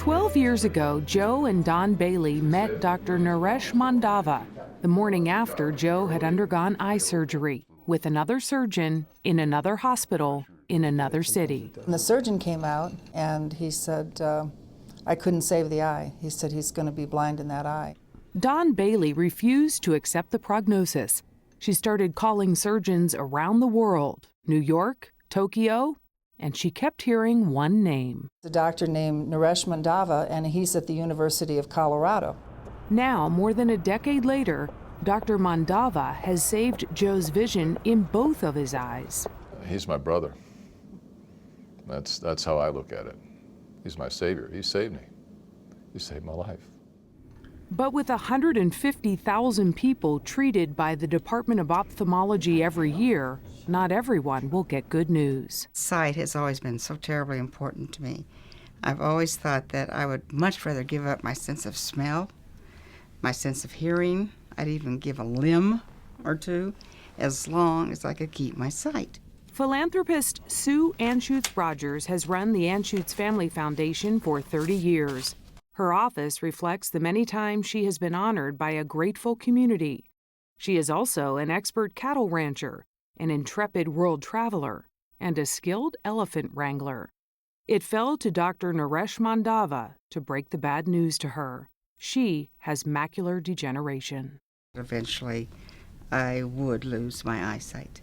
12 years ago, Joe and Don Bailey met Dr. Naresh Mandava the morning after Joe had undergone eye surgery with another surgeon in another hospital in another city. And the surgeon came out and he said, I couldn't save the eye. He said he's going to be blind in that eye. Don Bailey refused to accept the prognosis. She started calling surgeons around the world, New York, Tokyo, and she kept hearing one name. The doctor named Naresh Mandava, and he's at the University of Colorado. Now, more than a decade later, Dr. Mandava has saved Joe's vision in both of his eyes. He's my brother. That's how I look at it. He's my savior. He saved me. He saved my life. But with 150,000 people treated by the Department of Ophthalmology every year, not everyone will get good news. Sight has always been so terribly important to me. I've always thought that I would much rather give up my sense of smell, my sense of hearing. I'd even give a limb or two as long as I could keep my sight. Philanthropist Sue Anschutz-Rodgers has run the Anschutz Family Foundation for 30 years. Her office reflects the many times she has been honored by a grateful community. She is also an expert cattle rancher, an intrepid world traveler, and a skilled elephant wrangler. It fell to Dr. Naresh Mandava to break the bad news to her. She has macular degeneration. Eventually, I would lose my eyesight.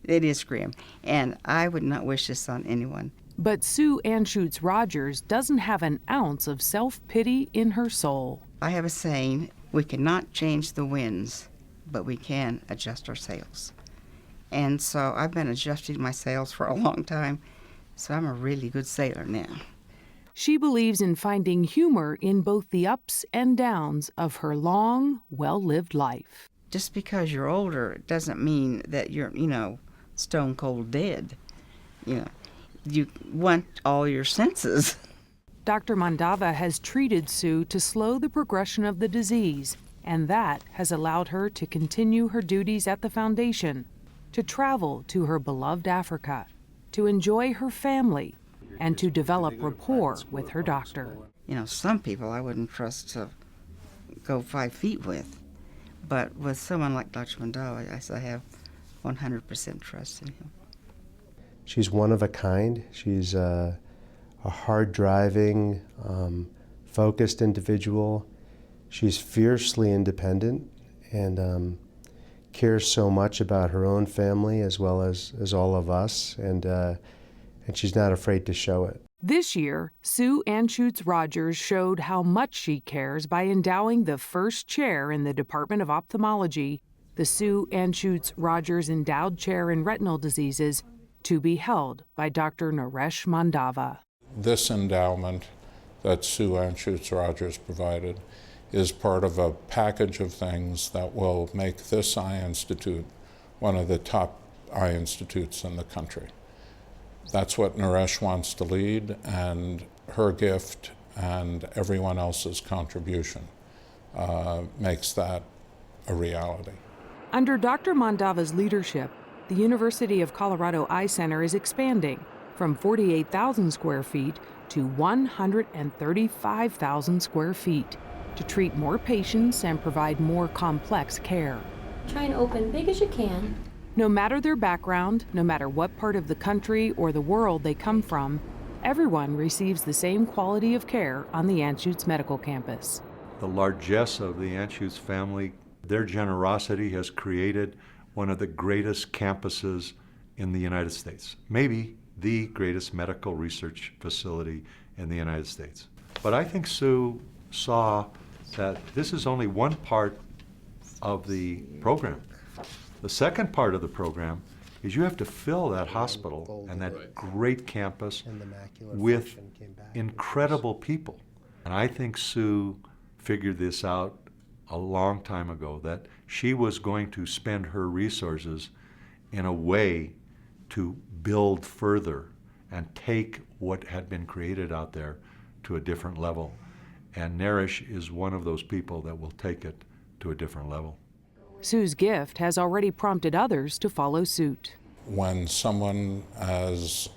It is grim, and I would not wish this on anyone. But Sue Anschutz-Rodgers doesn't have an ounce of self-pity in her soul. I have a saying, we cannot change the winds, but we can adjust our sails. And so I've been adjusting my sails for a long time, so I'm a really good sailor now. She believes in finding humor in both the ups and downs of her long, well-lived life. Just because you're older doesn't mean that you're, stone cold dead. You want all your senses. Dr. Mandava has treated Sue to slow the progression of the disease, and that has allowed her to continue her duties at the foundation, to travel to her beloved Africa, to enjoy her family, and to develop rapport with her doctor. Some people I wouldn't trust to go 5 feet with, but with someone like Dr. Mandava, I have 100% trust in him. She's one of a kind. She's a hard-driving, focused individual. She's fiercely independent and cares so much about her own family as well as all of us, and she's not afraid to show it. This year, Sue Anschutz-Rodgers showed how much she cares by endowing the first chair in the Department of Ophthalmology, the Sue Anschutz-Rodgers Endowed Chair in Retinal Diseases, to be held by Dr. Naresh Mandava. This endowment that Sue Anschutz-Rodgers provided is part of a package of things that will make this eye institute one of the top eye institutes in the country. That's what Naresh wants to lead, and her gift and everyone else's contribution makes that a reality. Under Dr. Mandava's leadership, the University of Colorado Eye Center is expanding from 48,000 square feet to 135,000 square feet to treat more patients and provide more complex care. Try and open big as you can. No matter their background, no matter what part of the country or the world they come from, everyone receives the same quality of care on the Anschutz Medical Campus. The largesse of the Anschutz family, their generosity has created one of the greatest campuses in the United States, maybe the greatest medical research facility in the United States. But I think Sue saw that this is only one part of the program. The second part of the program is you have to fill that hospital and that great campus with incredible people. And I think Sue figured this out a long time ago, that she was going to spend her resources in a way to build further and take what had been created out there to a different level. And Naresh is one of those people that will take it to a different level. Sue's gift has already prompted others to follow suit. When someone as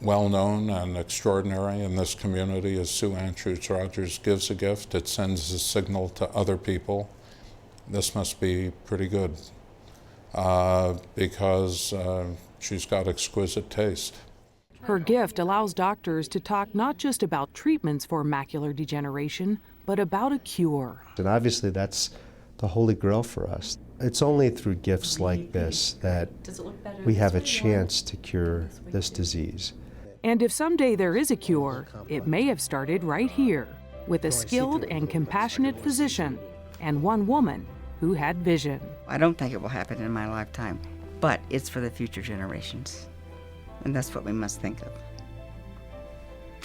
well-known and extraordinary in this community as Sue Anschutz-Rodgers gives a gift. It sends a signal to other people. This must be pretty good because she's got exquisite taste. Her gift allows doctors to talk not just about treatments for macular degeneration, but about a cure. And obviously that's the holy grail for us. It's only through gifts like this that we have a chance to cure this disease. And if someday there is a cure, it may have started right here with a skilled and compassionate physician and one woman who had vision. I don't think it will happen in my lifetime, but it's for the future generations. And that's what we must think of.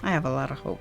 I have a lot of hope.